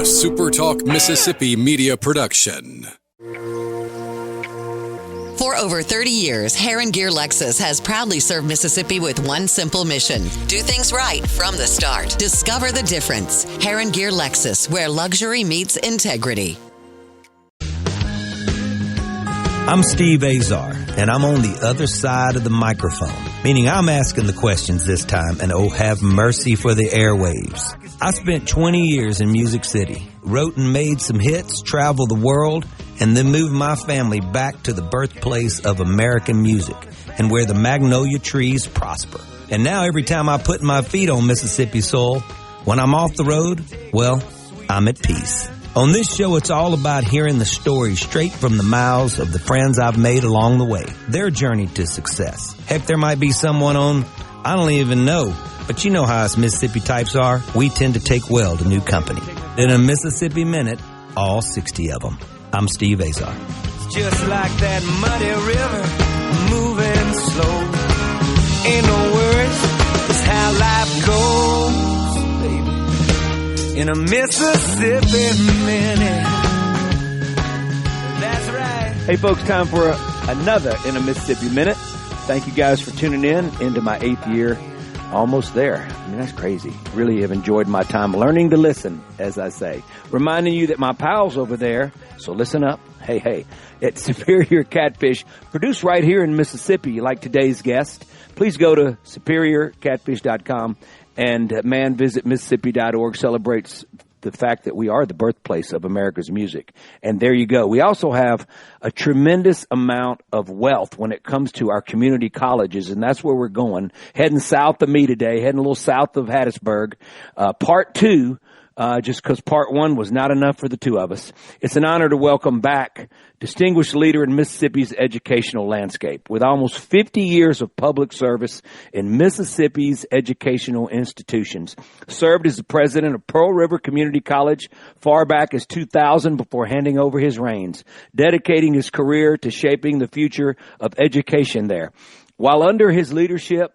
SuperTalk Mississippi Media production. For over 30 years, Hair and Gear Lexus has proudly served Mississippi with one simple mission. Do things right from the start. Discover the difference. Hair and Gear Lexus, where luxury meets integrity. I'm Steve Azar, and I'm on the other side of the microphone, meaning I'm asking the questions this time, and oh, have mercy for the airwaves. I spent 20 years in Music City, wrote and made some hits, traveled the world, and then moved my family back to the birthplace of American music and where the magnolia trees prosper. And now every time I put my feet on Mississippi soil, when I'm off the road, well, I'm at peace. On this show, it's all about hearing the stories straight from the mouths of the friends I've made along the way, their journey to success. Heck, there might be someone on, I don't even know, but you know how us Mississippi types are. We tend to take well to new company. In a Mississippi Minute, all 60 of them. I'm Steve Azar. It's just like that muddy river, moving slow. Ain't no worries, it's how life goes, baby. In a Mississippi Minute. That's right. Hey folks, time for another In a Mississippi Minute. Thank you guys for tuning in into my 8th year. Almost there. I mean, that's crazy. Really have enjoyed my time learning to listen, as I say. Reminding you that my pals over there, so listen up. Hey, at Superior Catfish, produced right here in Mississippi, like today's guest. Please go to superiorcatfish.com and, visit Mississippi.org. Celebrates the fact that we are the birthplace of America's music. And there you go. We also have a tremendous amount of wealth when it comes to our community colleges, and that's where we're going. Heading south of me today, heading a little south of Hattiesburg. Part 2, just because part 1 was not enough for the two of us. It's an honor to welcome back distinguished leader in Mississippi's educational landscape. With almost 50 years of public service in Mississippi's educational institutions. Served as the president of Pearl River Community College far back as 2000 before handing over his reins, dedicating his career to shaping the future of education there. While under his leadership,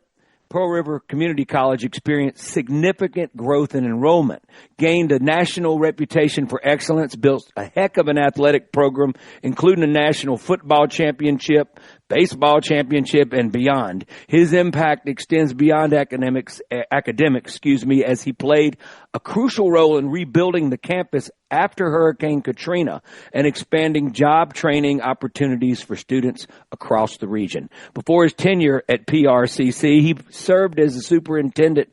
Pearl River Community College experienced significant growth in enrollment, gained a national reputation for excellence, built a heck of an athletic program, including a national football championship, baseball championship, and beyond. His impact extends beyond academics, as he played a crucial role in rebuilding the campus after Hurricane Katrina and expanding job training opportunities for students across the region. Before his tenure at PRCC, he served as the superintendent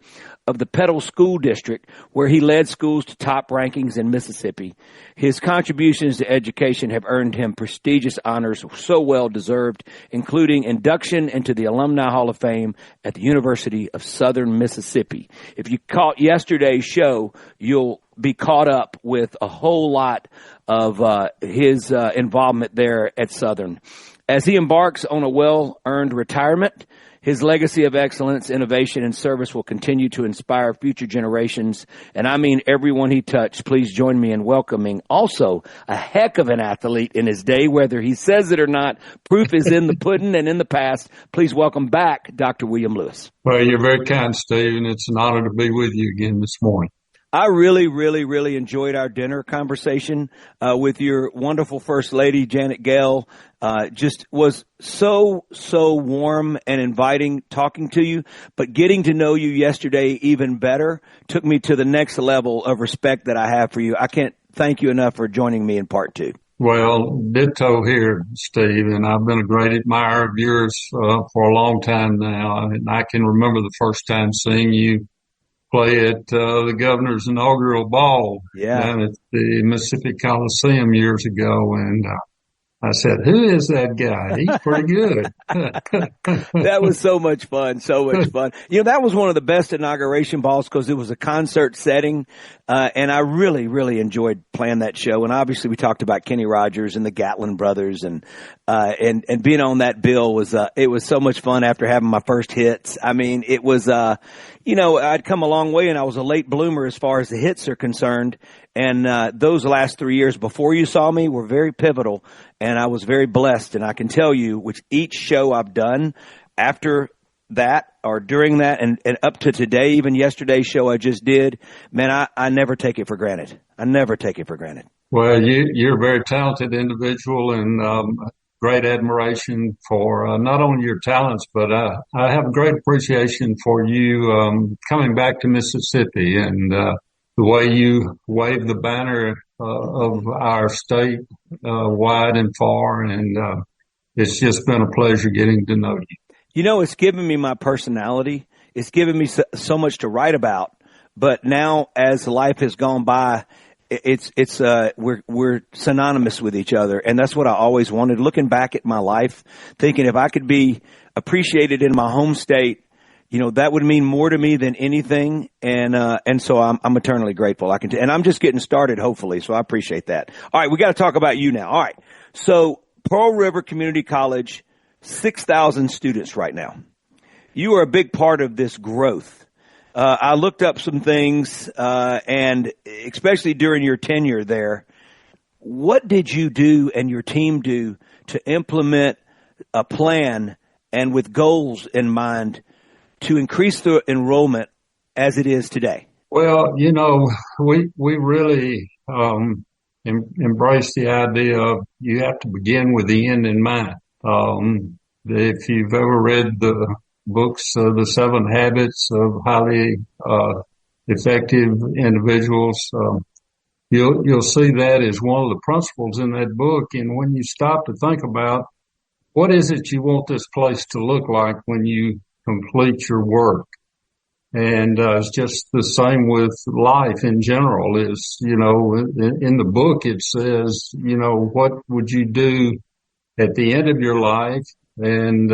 of the Petal School District, where he led schools to top rankings in Mississippi. His contributions to education have earned him prestigious honors so well deserved, including induction into the Alumni Hall of Fame at the University of Southern Mississippi. If you caught yesterday's show, you'll be caught up with a whole lot of his involvement there at Southern. As he embarks on a well-earned retirement, his legacy of excellence, innovation, and service will continue to inspire future generations. And I mean everyone he touched. Please join me in welcoming also a heck of an athlete in his day, whether he says it or not. Proof is in the pudding and in the past. Please welcome back Dr. William Lewis. Well, you're very kind, Steve, and it's an honor to be with you again this morning. I really enjoyed our dinner conversation with your wonderful First Lady, Janet Gale. Just was so warm and inviting talking to you, but getting to know you yesterday even better took me to the next level of respect that I have for you. I can't thank you enough for joining me in part 2. Well, ditto here, Steve, and I've been a great admirer of yours for a long time now. And I can remember the first time seeing you play at the governor's inaugural ball down at the Mississippi Coliseum years ago, and I said, who is that guy? He's pretty good. That was so much fun. You know, that was one of the best inauguration balls because it was a concert setting. And I really enjoyed playing that show. And obviously we talked about Kenny Rogers and the Gatlin brothers and being on that bill was, it was so much fun after having my first hits. I mean, it was, I'd come a long way and I was a late bloomer as far as the hits are concerned. And those last 3 years before you saw me were very pivotal, and I was very blessed. And I can tell you, with each show I've done, after that or during that and up to today, even yesterday's show I just did, man, I never take it for granted. I never take it for granted. Well, you're a very talented individual, and great admiration for not only your talents, but I have great appreciation for you coming back to Mississippi and the way you wave the banner of our state wide and far, and it's just been a pleasure getting to know you. You know, it's given me my personality. It's given me so much to write about. But now, as life has gone by, we're synonymous with each other, and that's what I always wanted. Looking back at my life, thinking if I could be appreciated in my home state, you know, that would mean more to me than anything. And so I'm eternally grateful. And I'm just getting started, hopefully. So I appreciate that. All right, we got to talk about you now. All right, so Pearl River Community College, 6,000 students right now. You are a big part of this growth. I looked up some things, and especially during your tenure there, what did you do and your team do to implement a plan and with goals in mind to increase the enrollment as it is today? Well, you know, we really embrace the idea of you have to begin with the end in mind. If you've ever read the books, The 7 Habits of Highly Effective Individuals, you'll see that as one of the principles in that book. And when you stop to think about what is it you want this place to look like when you complete your work, and it's just the same with life in general. Is, you know, in the book it says, you know, what would you do at the end of your life, and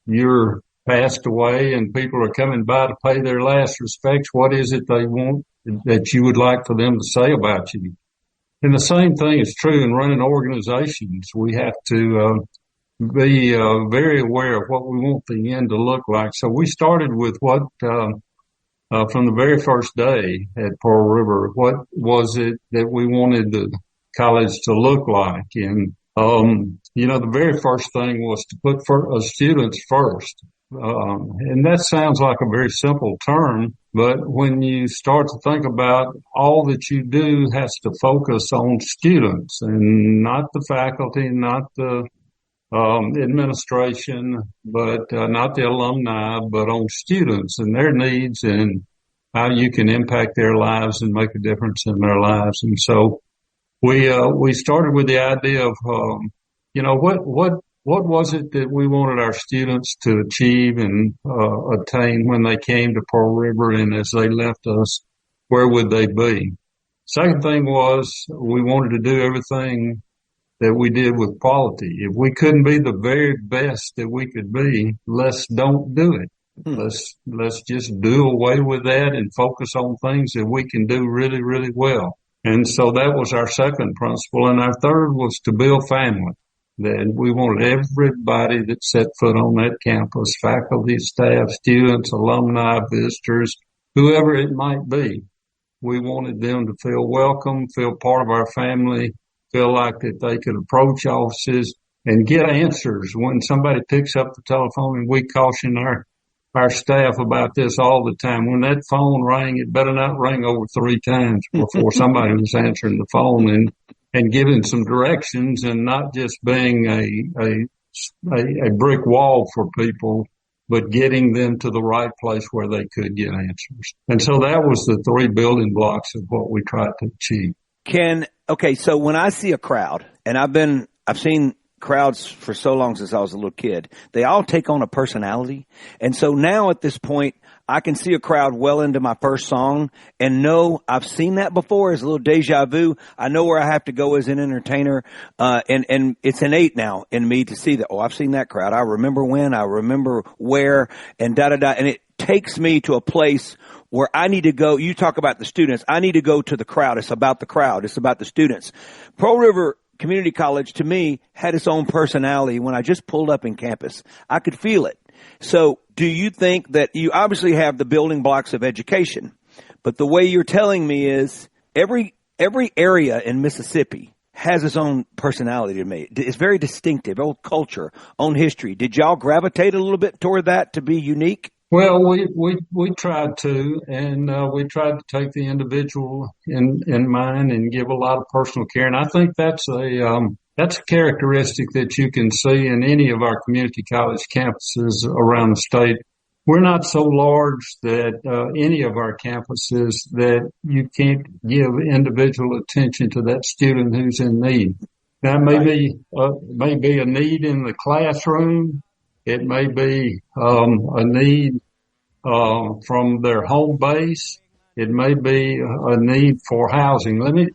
you're passed away and people are coming by to pay their last respects? What is it they want that you would like for them to say about you? And the same thing is true in running organizations. We have to be very aware of what we want the end to look like. So we started with what from the very first day at Pearl River, what was it that we wanted the college to look like? And you know, the very first thing was to put students first. And that sounds like a very simple term, but when you start to think about all that you do has to focus on students and not the faculty, not the administration, but not the alumni, but on students and their needs and how you can impact their lives and make a difference in their lives. And so we started with the idea of you know, what was it that we wanted our students to achieve and attain when they came to Pearl River, and as they left us, where would they be? Second thing was we wanted to do everything that we did with quality. If we couldn't be the very best that we could be, let's don't do it. Let's just do away with that and focus on things that we can do really, really well. And so that was our second principle. And our third was to build family. That we wanted everybody that set foot on that campus, faculty, staff, students, alumni, visitors, whoever it might be. We wanted them to feel welcome, feel part of our family, feel like that they could approach offices and get answers. When somebody picks up the telephone, and we caution our staff about this all the time. When that phone rang, it better not ring over 3 times before somebody was answering the phone and giving some directions, and not just being a brick wall for people, but getting them to the right place where they could get answers. And so that was the 3 building blocks of what we tried to achieve. Okay, so when I see a crowd, and I've seen crowds for so long since I was a little kid, they all take on a personality. And so now at this point, I can see a crowd well into my first song and know I've seen that before. It's a little deja vu. I know where I have to go as an entertainer. And it's innate now in me to see that, oh, I've seen that crowd. I remember when, I remember where, and da-da-da. And it takes me to a place where I need to go. You talk about the students. I need to go to the crowd. It's about the crowd. It's about the students. Pearl River Community College, to me, had its own personality when I just pulled up in campus. I could feel it. So do you think that you obviously have the building blocks of education, but the way you're telling me is every area in Mississippi has its own personality to me. It's very distinctive, own culture, own history. Did y'all gravitate a little bit toward that to be unique? Well, we tried to, and we tried to take the individual in mind and give a lot of personal care. And I think that's a characteristic that you can see in any of our community college campuses around the state. We're not so large that any of our campuses that you can't give individual attention to that student who's in need. That may be a need in the classroom. It may be a need from their home base. It may be a need for housing. Let me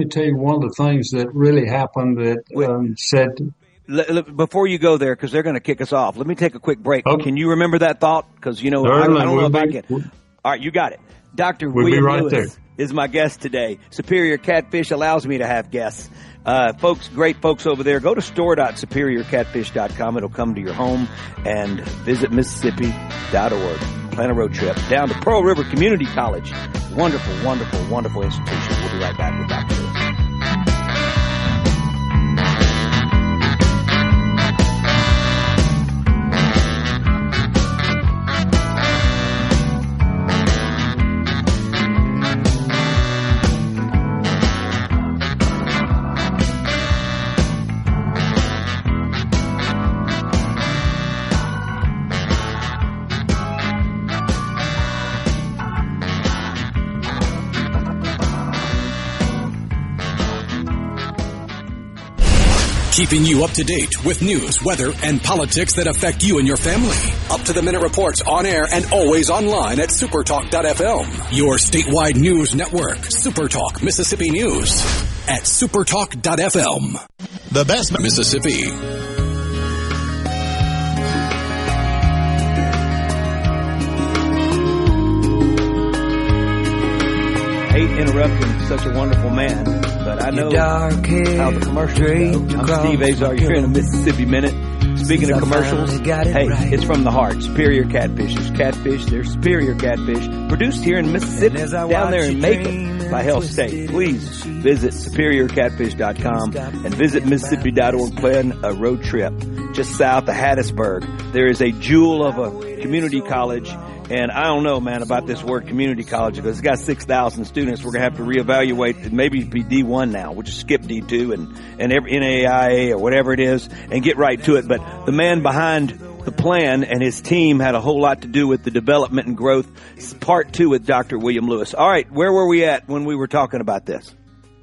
tell you one of the things that really happened that said. Before you go there, because they're going to kick us off, let me take a quick break. Okay. Can you remember that thought? Because, I don't know if I can. All right, you got it. Dr. William Lewis is my guest today. Superior Catfish allows me to have guests. Great folks over there. Go to store.superiorcatfish.com. It'll come to your home, and visit Mississippi.org. Plan a road trip down to Pearl River Community College. Wonderful, wonderful, wonderful institution. We'll be right back with Dr. Lewis. Keeping you up to date with news, weather, and politics that affect you and your family. Up-to-the-minute reports on air and always online at SuperTalk.fm. Your statewide news network, SuperTalk Mississippi News at SuperTalk.fm. The best Mississippi. Hate interrupting such a wonderful man, but I know how the commercials go. I'm Steve Azar. You're in a Mississippi Minute. Speaking of commercials, hey, it's from the heart. Superior Catfish. There's catfish. There's Superior Catfish. Produced here in Mississippi, down there in Macon by Hell State. Please visit superiorcatfish.com and visit Mississippi.org. Plan a road trip just south of Hattiesburg. There is a jewel of a community college. And I don't know, man, about this word community college, because it's got 6,000 students. We're going to have to reevaluate and maybe be D1 now. We'll just skip D2 and every NAIA or whatever it is and get right to it. But the man behind the plan and his team had a whole lot to do with the development and growth. Part 2 with Dr. William Lewis. All right, where were we at when we were talking about this?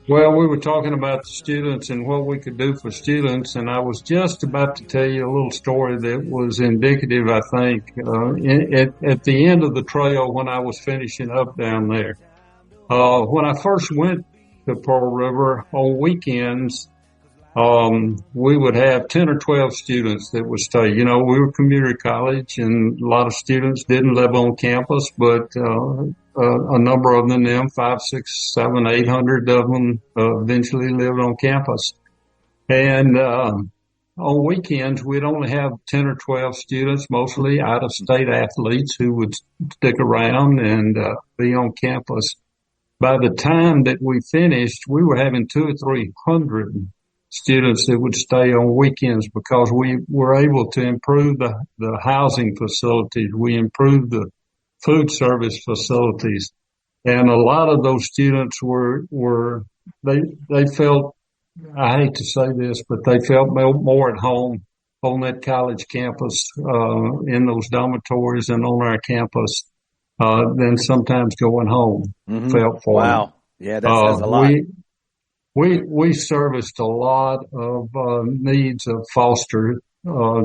Well, we were talking about the students and what we could do for students, and I was just about to tell you a little story that was indicative, I think, at the end of the trail when I was finishing up down there. When I first went to Pearl River on weekends, we would have 10 or 12 students that would stay. We were community college, and a lot of students didn't live on campus, but a number of them, 500, 600, 700, 800 of them, eventually lived on campus. And on weekends, we'd only have 10 or 12 students, mostly out-of-state athletes who would stick around and be on campus. By the time that we finished, we were having 200 or 300 students that would stay on weekends because we were able to improve the housing facilities. We improved the food service facilities. And a lot of those students they felt, I hate to say this, but they felt more at home on that college campus, in those dormitories and on our campus, than sometimes going home felt for them. Wow. Yeah, that says a lot. We serviced a lot of needs of foster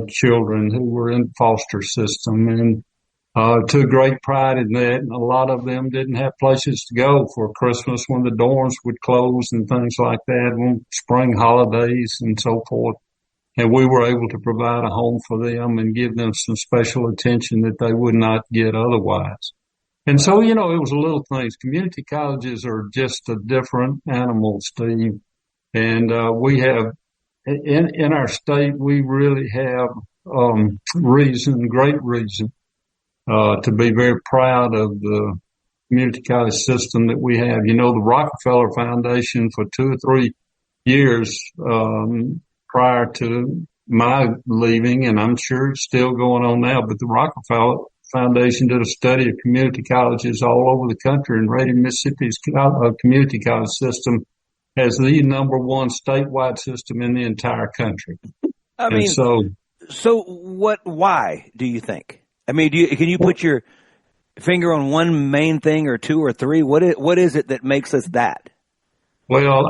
children who were in the foster system, and took great pride in that. And a lot of them didn't have places to go for Christmas when the dorms would close and things like that, when spring holidays and so forth. And we were able to provide a home for them and give them some special attention that they would not get otherwise. And so, it was little things. Community colleges are just a different animal, Steve. And we have, in our state, we really have great reason to be very proud of the community college system that we have. The Rockefeller Foundation for 2 or 3 years prior to my leaving, and I'm sure it's still going on now, but the Rockefeller Foundation did a study of community colleges all over the country and rated Mississippi's community college system as the number one statewide system in the entire country. I mean, so why do you think? I mean, can you put your finger on one main thing or two or three? What is it that makes us that? Well,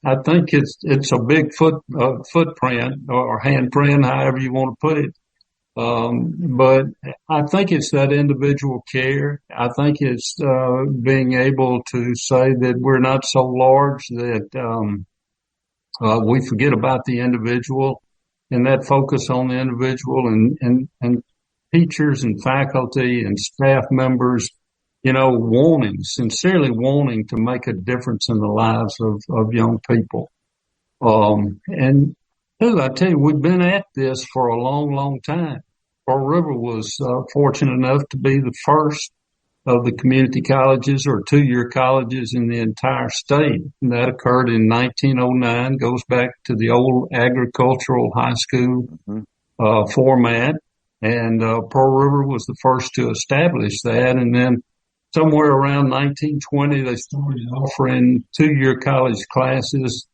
I think it's a big footprint or handprint, however you want to put it. But I think it's that individual care. I think it's being able to say that we're not so large that we forget about the individual, and that focus on the individual and teachers and faculty and staff members, sincerely wanting to make a difference in the lives of young people. And I tell you, we've been at this for a long, long time. Pearl River was fortunate enough to be the first of the community colleges or two-year colleges in the entire state. And that occurred in 1909, goes back to the old agricultural high school format. And Pearl River was the first to establish that. And then somewhere around 1920, they started offering two-year college classes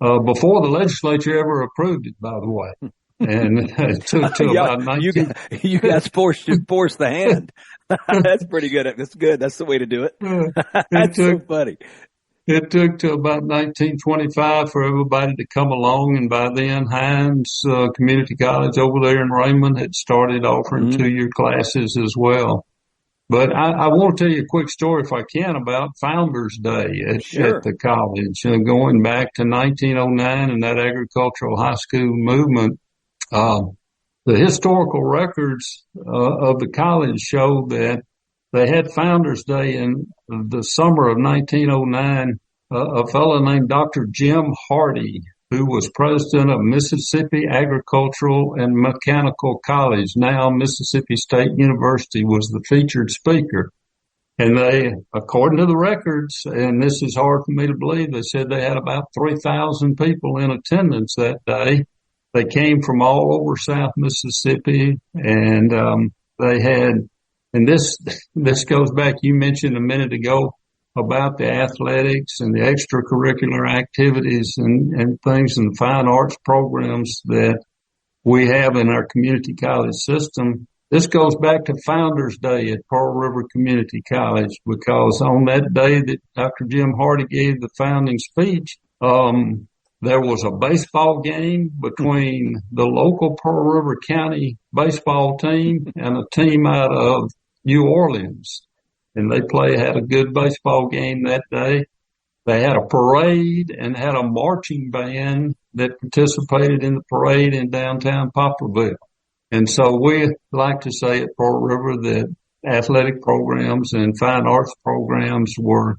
before the legislature ever approved it, by the way. And it took till about 19... You guys forced the hand. That's pretty good. That's good. That's the way to do it. That's so funny. It took till about 1925 for everybody to come along, and by then Hines Community College over there in Raymond had started offering two-year classes as well. But I want to tell you a quick story, if I can, about Founders Day at the college, going back to 1909 and that agricultural high school movement. The historical records of the college show that they had Founders Day in the summer of 1909. A fellow named Dr. Jim Hardy, who was president of Mississippi Agricultural and Mechanical College, now Mississippi State University, was the featured speaker. And they, according to the records, and this is hard for me to believe, they said they had about 3,000 people in attendance that day. They came from all over South Mississippi, and they had, and this goes back, you mentioned a minute ago about the athletics and the extracurricular activities and things and fine arts programs that we have in our community college system. This goes back to Founders Day at Pearl River Community College, because on that day that Dr. Jim Hardy gave the founding speech, there was a baseball game between the local Pearl River County baseball team and a team out of New Orleans. And they had a good baseball game that day. They had a parade and had a marching band that participated in the parade in downtown Poplarville. And so we like to say at Pearl River that athletic programs and fine arts programs were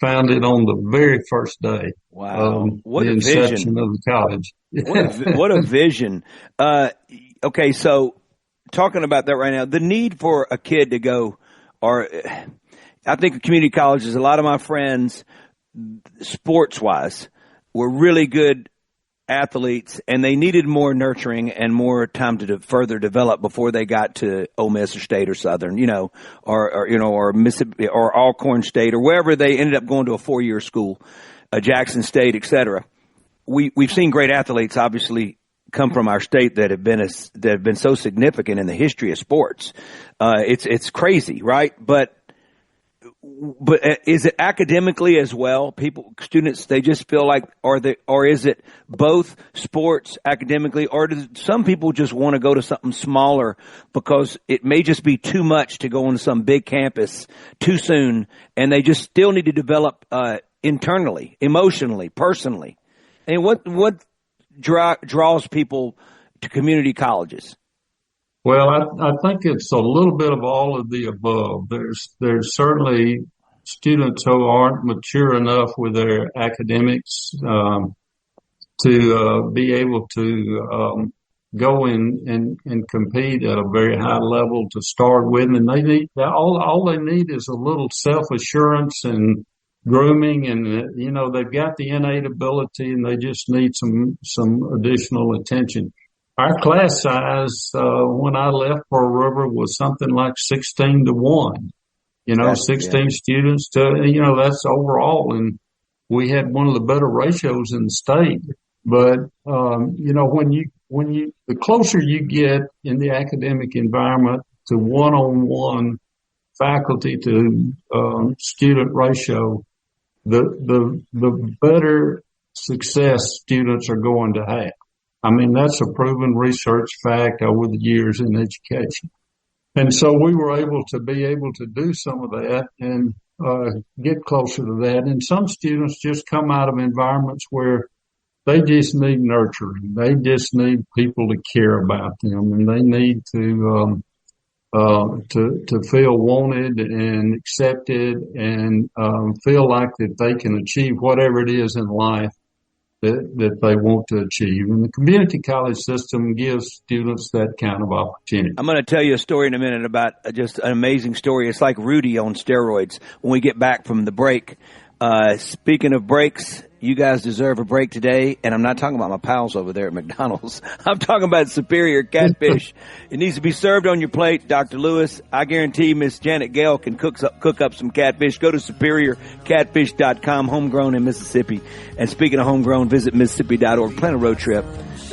founded on the very first day. Wow. What the a inception vision of the college. What a vision. Okay, so talking about that right now, the need for a kid to go, or I think of community colleges, a lot of my friends, sports-wise, were really good athletes, and they needed more nurturing and more time to further develop before they got to Ole Miss or State or Southern, or Mississippi or Alcorn State or wherever they ended up going to a 4-year school, Jackson State, et cetera. We've seen great athletes, obviously, come from our state that have been so significant in the history of sports. It's crazy, right? But is it academically as well? Students, they just feel like, or is it both sports, academically, or do some people just want to go to something smaller because it may just be too much to go on some big campus too soon, and they just still need to develop internally, emotionally, personally? And what draws people to community colleges? Well, I think it's a little bit of all of the above. There's certainly students who aren't mature enough with their academics to be able to go in and compete at a very high level to start with, and they need all they need is a little self-assurance and grooming, and they've got the innate ability, and they just need some additional attention. Our class size when I left Pearl River was something like 16-1. 16 students to that's overall, and we had one of the better ratios in the state. But when you the closer you get in the academic environment to one-on-one faculty to student ratio, the better success students are going to have. I mean, that's a proven research fact over the years in education. And so we were able to do some of that and get closer to that. And some students just come out of environments where they just need nurturing. They just need people to care about them, and they need to feel wanted and accepted, and feel like that they can achieve whatever it is in life that they want to achieve. And the community college system gives students that kind of opportunity. I'm going to tell you a story in a minute about just an amazing story. It's like Rudy on steroids when we get back from the break. Speaking of breaks, you guys deserve a break today, and I'm not talking about my pals over there at McDonald's. I'm talking about Superior Catfish. It needs to be served on your plate, Dr. Lewis. I guarantee Miss Janet Gale can cook up some catfish. Go to SuperiorCatfish.com, homegrown in Mississippi. And speaking of homegrown, visit Mississippi.org. Plan a road trip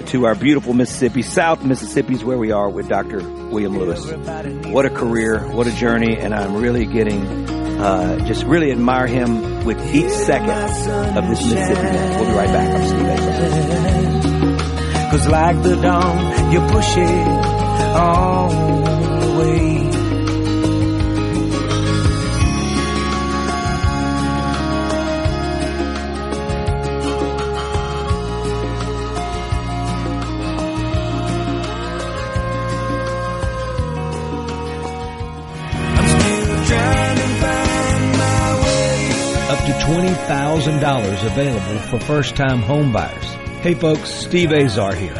to our beautiful Mississippi. South Mississippi is where we are with Dr. William Lewis. What a career, what a journey, and I'm really getting just really admire him with each second of this Mississippi dance. We'll be right back. I'm Steve Azar. 'Cause like the dawn, you push it all away. Up to $20,000 available for first-time home buyers. Hey folks, Steve Azar here.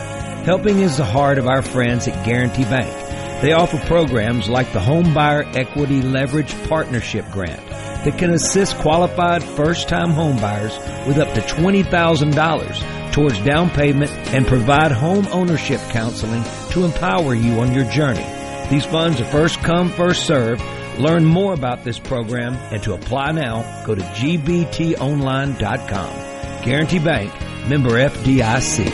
Helping is the heart of our friends at Guarantee Bank. They offer programs like the Home Buyer Equity Leverage Partnership Grant that can assist qualified first-time home buyers with up to $20,000 towards down payment and provide home ownership counseling to empower you on your journey. These funds are first come, first served. Learn more about this program and to apply now, go to gbtonline.com. Guarantee Bank, member FDIC.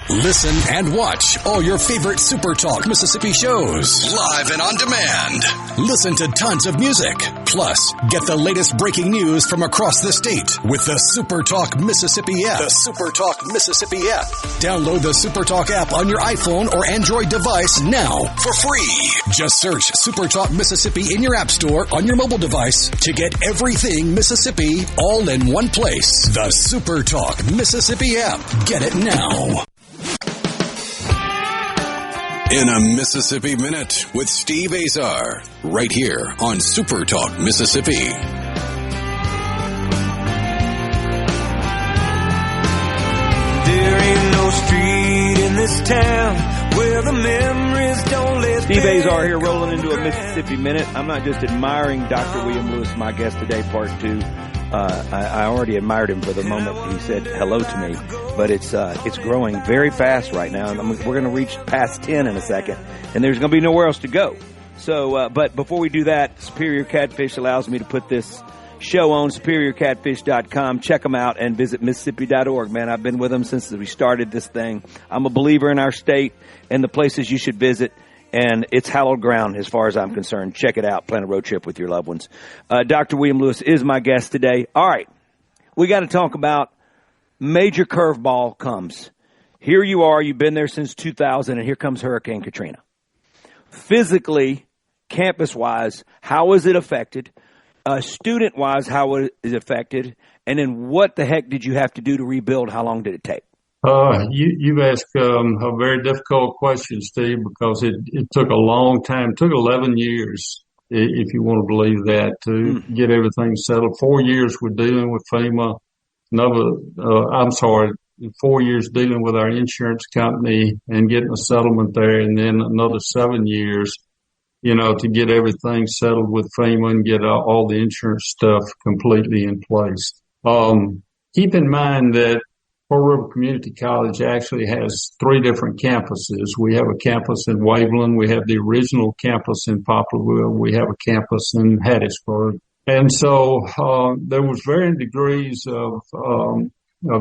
Listen and watch all your favorite SuperTalk Mississippi shows live and on demand. Listen to tons of music. Plus, get the latest breaking news from across the state with the SuperTalk Mississippi app. The SuperTalk Mississippi app. Download the SuperTalk app on your iPhone or Android device now for free. Just search SuperTalk Mississippi in your app store on your mobile device to get everything Mississippi all in one place. The SuperTalk Mississippi app. Get it now. In a Mississippi Minute with Steve Azar, right here on Super Talk Mississippi. There ain't no street in this town where the memories don't live. Steve Azar here, rolling into a Mississippi Minute. I'm not just admiring Dr. William Lewis, my guest today, part two. I already admired him for the moment he said hello to me, but it's growing very fast right now, and we're going to reach past 10 in a second, and there's going to be nowhere else to go. So, but before we do that, Superior Catfish allows me to put this show on SuperiorCatfish.com. Check them out and visit Mississippi.org. Man, I've been with them since we started this thing. I'm a believer in our state and the places you should visit. And it's hallowed ground as far as I'm concerned. Check it out. Plan a road trip with your loved ones. Dr. William Lewis is my guest today. All right. We got to talk about major curveball comes. Here you are. You've been there since 2000, and here comes Hurricane Katrina. Physically, campus-wise, how was it affected? Student-wise, how was it affected? And then what the heck did you have to do to rebuild? How long did it take? You've asked a very difficult question, Steve, because it took a long time. It took 11 years, if you want to believe that, to get everything settled. 4 years we're dealing with FEMA. 4 years dealing with our insurance company and getting a settlement there, and then another 7 years to get everything settled with FEMA and get all the insurance stuff completely in place. Keep in mind that Pearl River Community College actually has 3 different campuses. We have a campus in Waveland. We have the original campus in Poplarville. We have a campus in Hattiesburg. And so, there was varying degrees of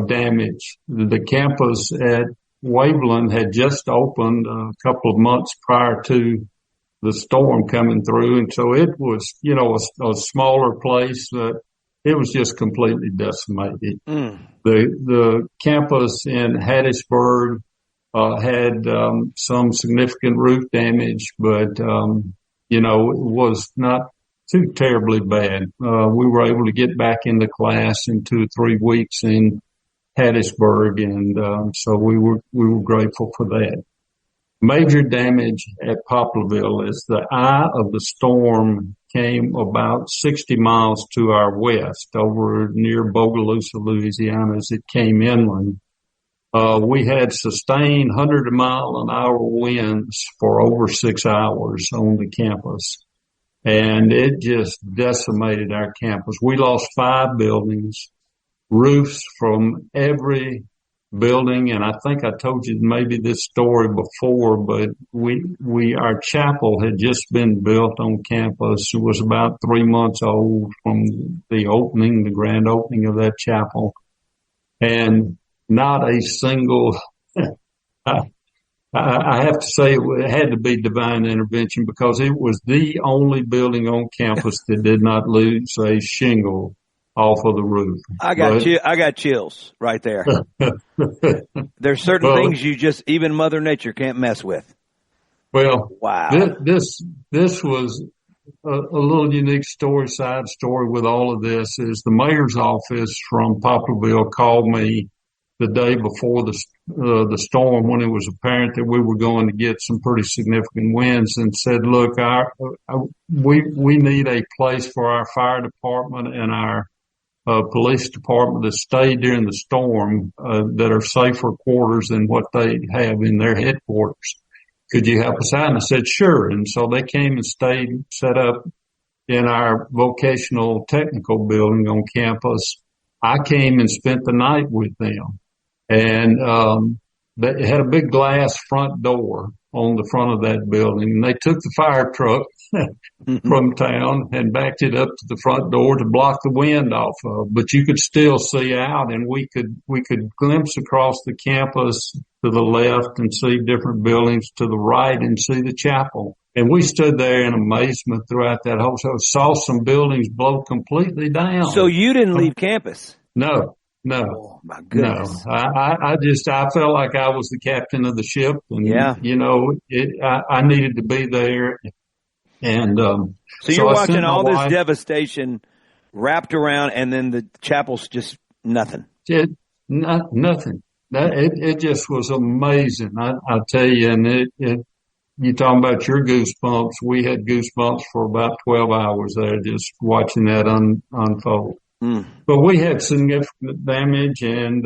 damage. The campus at Waveland had just opened a couple of months prior to the storm coming through. And so it was, a smaller place, but it was just completely decimated. The campus in Hattiesburg, had, some significant roof damage, but, it was not too terribly bad. We were able to get back into class in 2 or 3 weeks in Hattiesburg, and so we were grateful for that. Major damage at Poplarville is the eye of the storm came about 60 miles to our west, over near Bogalusa, Louisiana, as it came inland. We had sustained 100-mile-an-hour winds for over 6 hours on the campus. And it just decimated our campus. We lost 5 buildings, roofs from every building. And I think I told you maybe this story before, but our chapel had just been built on campus. It was about 3 months old from the grand opening of that chapel. And not a single, I have to say it had to be divine intervention, because it was the only building on campus that did not lose a shingle off of the roof. I got chills right there. There's certain things even Mother Nature can't mess with. Well, wow. This was a little unique side story with all of this is the mayor's office from Poplarville called me the day before the storm, when it was apparent that we were going to get some pretty significant winds, and said, look, we need a place for our fire department and our police department to stay during the storm, that are safer quarters than what they have in their headquarters. Could you help us out? And I said, sure. And so they came and set up in our vocational technical building on campus. I came and spent the night with them. And they had a big glass front door on the front of that building. And they took the fire truck from town and backed it up to the front door to block the wind off of. But you could still see out, and we could glimpse across the campus to the left and see different buildings, to the right and see the chapel. And we stood there in amazement throughout that whole show. Saw some buildings blow completely down. So you didn't leave campus? No. Oh, my goodness. No, I felt like I was the captain of the ship, and I needed to be there. And, so you're watching all this devastation wrapped around, and then the chapel's just nothing. Nothing. It just was amazing. I tell you, and you talking about your goosebumps. We had goosebumps for about 12 hours there, just watching that unfold. But we had significant damage, and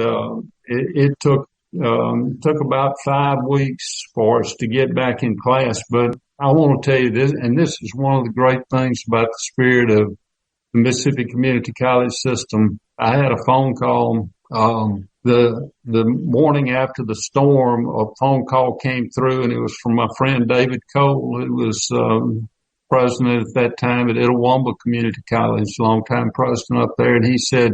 it took about 5 weeks for us to get back in class. But I want to tell you this, and this is one of the great things about the spirit of the Mississippi Community College system. I had a phone call the morning after the storm. A phone call came through, and it was from my friend David Cole, who was president at that time at Itawamba Community College, longtime president up there. And he said,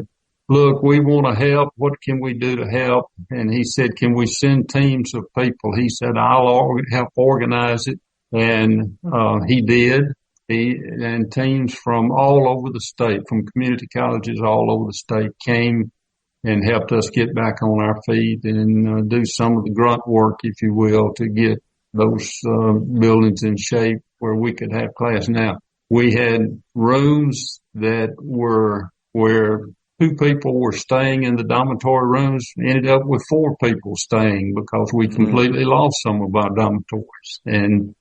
look, we want to help. What can we do to help? And he said, can we send teams of people? He said, I'll help organize it. And he did. And teams from all over the state, from community colleges all over the state, came and helped us get back on our feet and do some of the grunt work, if you will, to get those buildings in shape where we could have class. Now, we had rooms that were where 2 people were staying in the dormitory rooms, ended up with 4 people staying because we completely lost some of our dormitories. And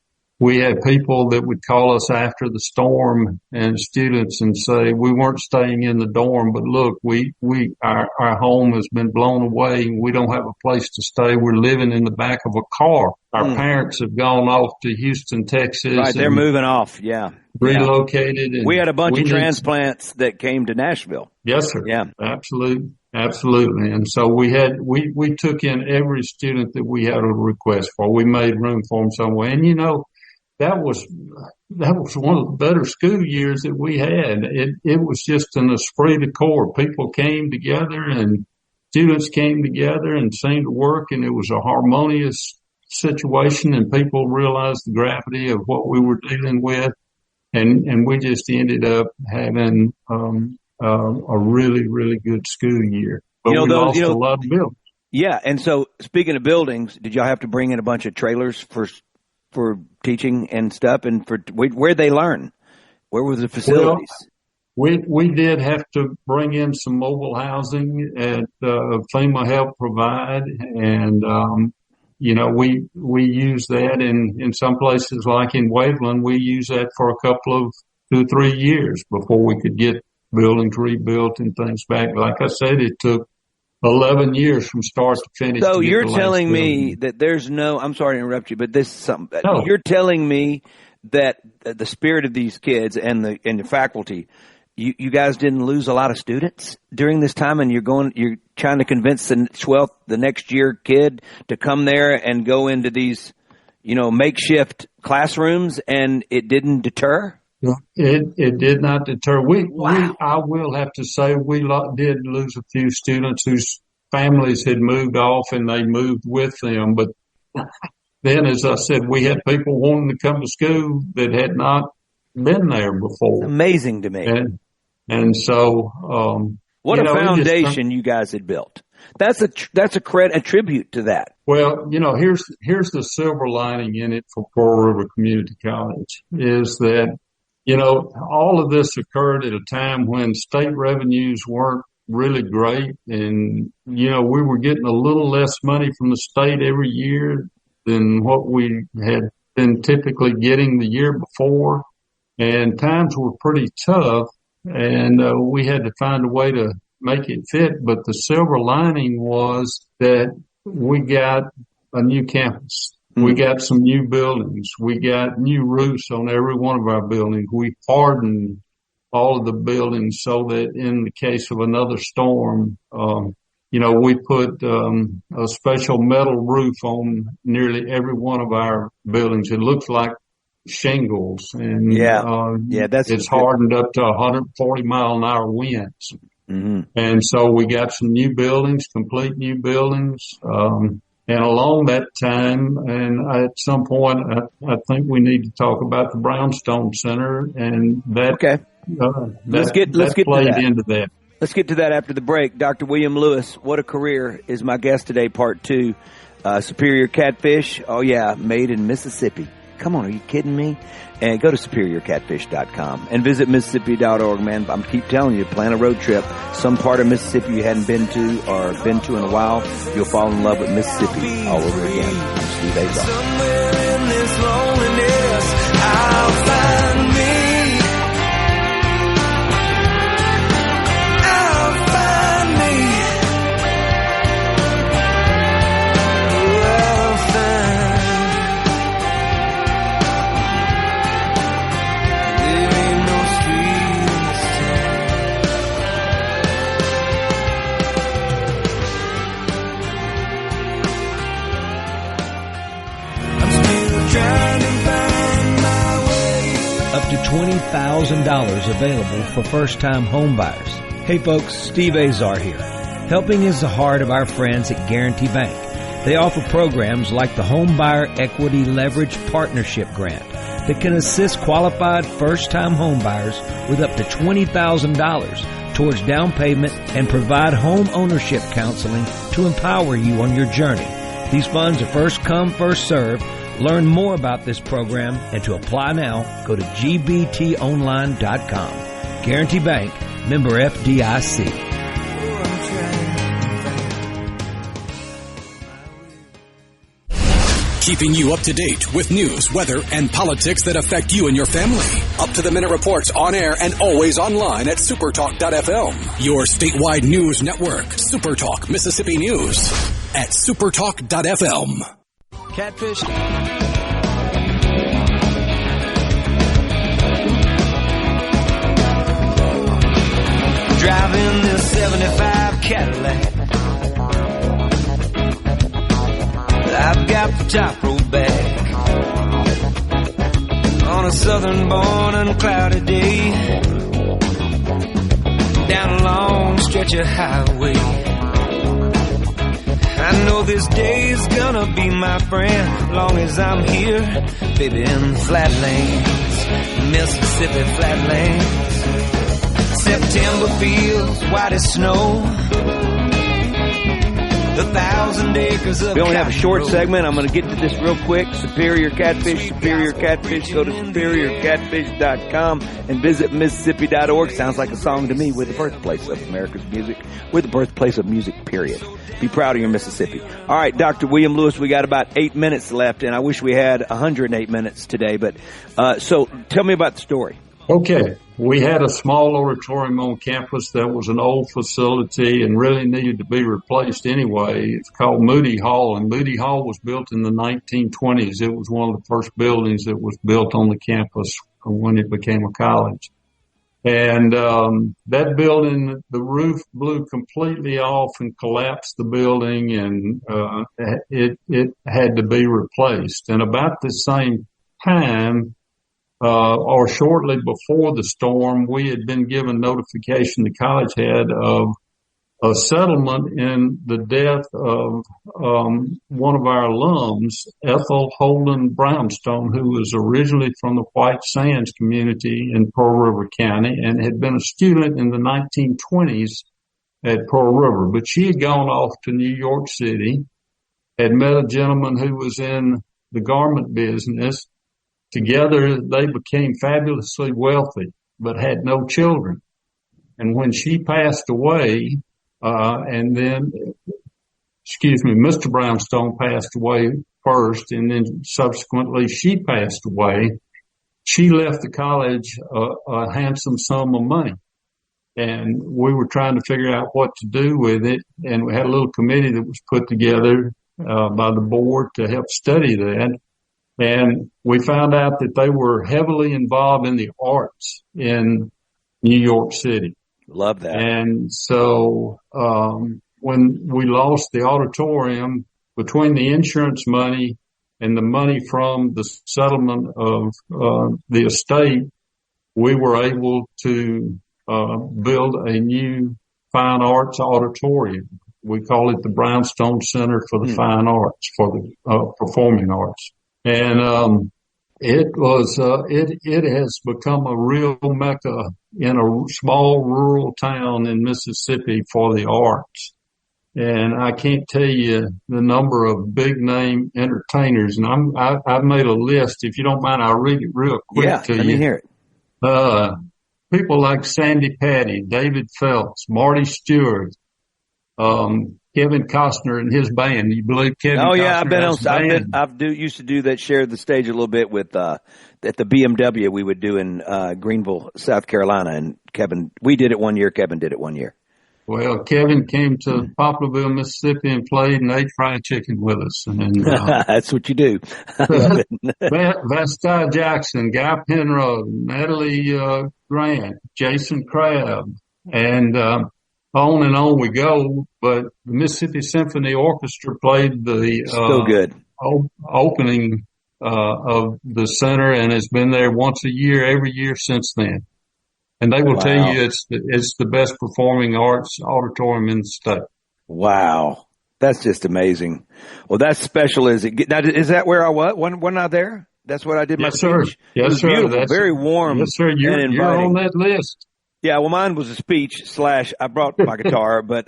we had people that would call us after the storm and students and say, we weren't staying in the dorm, but look, our home has been blown away. We don't have a place to stay. We're living in the back of a car. Our parents have gone off to Houston, Texas. Right. They're moving off. Yeah. Relocated. And we had a bunch of transplants that came to Nashville. Yes, sir. Yeah. Absolutely. And so we took in every student that we had a request for. We made room for them somewhere. And that was one of the better school years that we had. It was just an esprit de corps. People came together and students came together and seemed to work, and it was a harmonious situation, and people realized the gravity of what we were dealing with. And we just ended up having, a really, really good school year. But we lost a lot of buildings. Yeah. And so speaking of buildings, did y'all have to bring in a bunch of trailers for teaching and stuff? And where'd they learn? Where were the facilities? Well, we did have to bring in some mobile housing at FEMA helped provide. And, we use that in some places like in Waveland, we use that for a couple of 2 or 3 years before we could get buildings rebuilt and things back. Like I said, it took 11 years from start to finish. So you're telling me that there's I'm sorry to interrupt you, but this is something. No. You're telling me that the spirit of these kids and the faculty, you guys didn't lose a lot of students during this time, and you're trying to convince the next year kid to come there and go into these, makeshift classrooms, and it didn't deter? It did not deter. I will have to say we did lose a few students whose families had moved off and they moved with them. But then, as I said, we had people wanting to come to school that had not been there before. It's amazing to me. And so, what a foundation you guys had built. That's a tribute to that. Well, here's the silver lining in it for Pearl River Community College is that, all of this occurred at a time when state revenues weren't really great. And, we were getting a little less money from the state every year than what we had been typically getting the year before. And times were pretty tough, and we had to find a way to make it fit. But the silver lining was that we got a new campus. We got some new buildings. We got new roofs on every one of our buildings. We hardened all of the buildings so that in the case of another storm, we put a special metal roof on nearly every one of our buildings. It looks like shingles, and it's hardened up to 140 mile an hour winds. Mm-hmm. And so we got some new buildings, complete new buildings. And along that time, and at some point, I think we need to talk about the Brownstone Center, and that. Okay. Let's get played into that. Let's get to that after the break. Dr. William Lewis, what a career, is my guest today, part 2. Superior Catfish. Oh yeah, made in Mississippi. Come on, are you kidding me? And go to superiorcatfish.com and visit Mississippi.org, man. I'm keep telling you, plan a road trip. Some part of Mississippi you hadn't been to or been to in a while, you'll fall in love with Mississippi all over again. I'm Steve Azar. Somewhere in this loneliness, I'll find me. $20,000 available for first-time home buyers. Hey folks, Steve Azar here. Helping is the heart of our friends at Guarantee Bank. They offer programs like the Home Buyer Equity Leverage Partnership Grant that can assist qualified first-time home buyers with up to $20,000 towards down payment and provide home ownership counseling to empower you on your journey. These funds are first come, first served. Learn more about this program and to apply now, go to gbtonline.com. Guarantee Bank, member FDIC. Keeping you up to date with news, weather, and politics that affect you and your family. Up-to-the-minute reports on air and always online at SuperTalk.fm. Your statewide news network. SuperTalk Mississippi News at SuperTalk.fm. Catfish. Driving this 75 Cadillac, I've got the top road back on a southern born and cloudy day, down a long stretch of highway. I know this day's gonna be my friend, long as I'm here, baby, in the flatlands, Mississippi flatlands. September feels white as snow. 1,000 acres of We only have a short segment. I'm going to get to this real quick. Superior Catfish, Superior Catfish. Go to superiorcatfish.com and visit Mississippi.org. Sounds like a song to me. We're the birthplace of America's music. We're the birthplace of music, period. Be proud of your Mississippi. All right, Dr. William Lewis, we got about 8 minutes left, and I wish we had 108 minutes today. But so tell me about the story. Okay. We had a small auditorium on campus that was an old facility and really needed to be replaced anyway. It's called Moody Hall, and Moody Hall was built in the 1920s. It was one of the first buildings that was built on the campus when it became a college. And that building, the roof blew completely off and collapsed the building, and it had to be replaced. And about the same time, or shortly before the storm, we had been given notification, the college had, of a settlement in the death of one of our alums, Ethel Holden Brownstone, who was originally from the White Sands community in Pearl River County and had been a student in the 1920s at Pearl River. But she had gone off to New York City, had met a gentleman who was in the garment business. Together, they became fabulously wealthy, but had no children. And when she passed away, Mr. Brownstone passed away first, and then subsequently she passed away. She left the college a handsome sum of money. And we were trying to figure out what to do with it. And we had a little committee that was put together by the board to help study that. And we found out that they were heavily involved in the arts in New York City. Love that. And so, when we lost the auditorium, between the insurance money and the money from the settlement of, the estate, we were able to, build a new fine arts auditorium. We call it the Brownstone Center for the Fine Arts, for the, performing arts. And, it has become a real mecca in a small rural town in Mississippi for the arts. And I can't tell you the number of big name entertainers. And I've made a list. If you don't mind, I'll read it real quick to you. Let me hear it. People like Sandy Patty, David Phelps, Marty Stewart, Kevin Costner and his band. You believe Kevin Costner? Oh yeah, I've used to do that, share the stage a little bit with, at the BMW we would do in, Greenville, South Carolina. And Kevin, we did it one year. Kevin did it one year. Well, Kevin came to Poplarville, Mississippi and played and ate fried chicken with us. And, that's what you do. Vesta Jackson, Guy Penrose, Natalie, Grant, Jason Crabb, and, on and on we go, but the Mississippi Symphony Orchestra played the so good opening of the center and has been there once a year, every year since then. And they will tell you it's the best performing arts auditorium in the state. Wow, that's just amazing. Well, that's special. Is it? Now, is that where I was? Wasn't I there? That's what I did. Yes, my sir. speech. Yes, it was sir. Beautiful, very warm. Yes, sir. You're on that list. Yeah, well, mine was a speech / I brought my guitar, but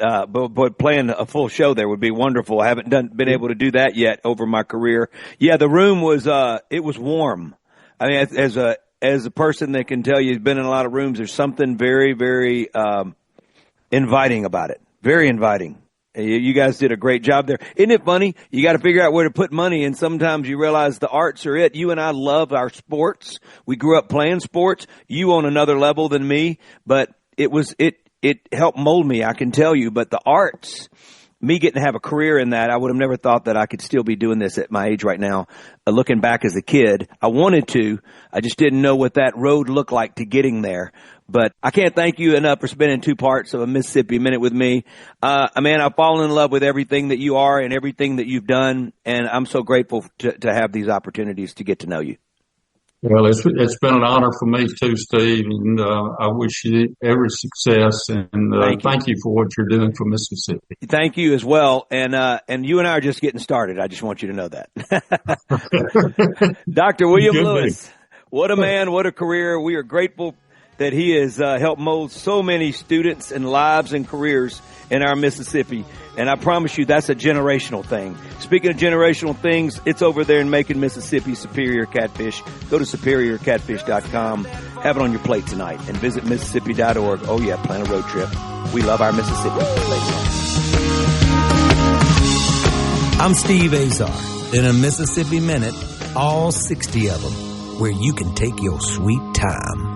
playing a full show there would be wonderful. I haven't been able to do that yet over my career. Yeah, the room was, it was warm. I mean, as a person that can tell you has been in a lot of rooms, there's something very, very, inviting about it. Very inviting. You guys did a great job there. Isn't it funny? You got to figure out where to put money, and sometimes you realize the arts are it. You and I love our sports. We grew up playing sports. You on another level than me, but it helped mold me, I can tell you. But the arts, me getting to have a career in that, I would have never thought that I could still be doing this at my age right now. Looking back as a kid, I wanted to. I just didn't know what that road looked like to getting there. But I can't thank you enough for spending 2 parts of a Mississippi Minute with me. Man, I've fallen in love with everything that you are and everything that you've done, and I'm so grateful to have these opportunities to get to know you. Well, it's been an honor for me too, Steve, and I wish you every success, and thank you for what you're doing for Mississippi. Thank you as well, and you and I are just getting started. I just want you to know that. Dr. William Lewis, what a man, what a career. We are grateful that he has helped mold so many students and lives and careers in our Mississippi. And I promise you, that's a generational thing. Speaking of generational things, it's over there in Macon, Mississippi, Superior Catfish. Go to superiorcatfish.com. Have it on your plate tonight. And visit Mississippi.org. Oh, yeah, plan a road trip. We love our Mississippi. I'm Steve Azar. In a Mississippi Minute, all 60 of them, where you can take your sweet time.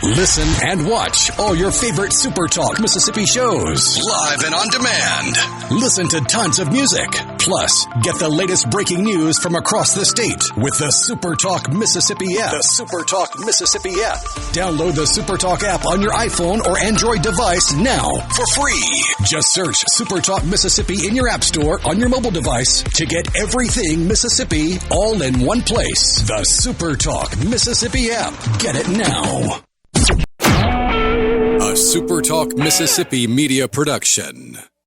Listen and watch all your favorite SuperTalk Mississippi shows live and on demand. Listen to tons of music. Plus, get the latest breaking news from across the state with the SuperTalk Mississippi app. The SuperTalk Mississippi app. Download the SuperTalk app on your iPhone or Android device now for free. Just search SuperTalk Mississippi in your app store on your mobile device to get everything Mississippi all in one place. The SuperTalk Mississippi app. Get it now. A SuperTalk Mississippi Media production.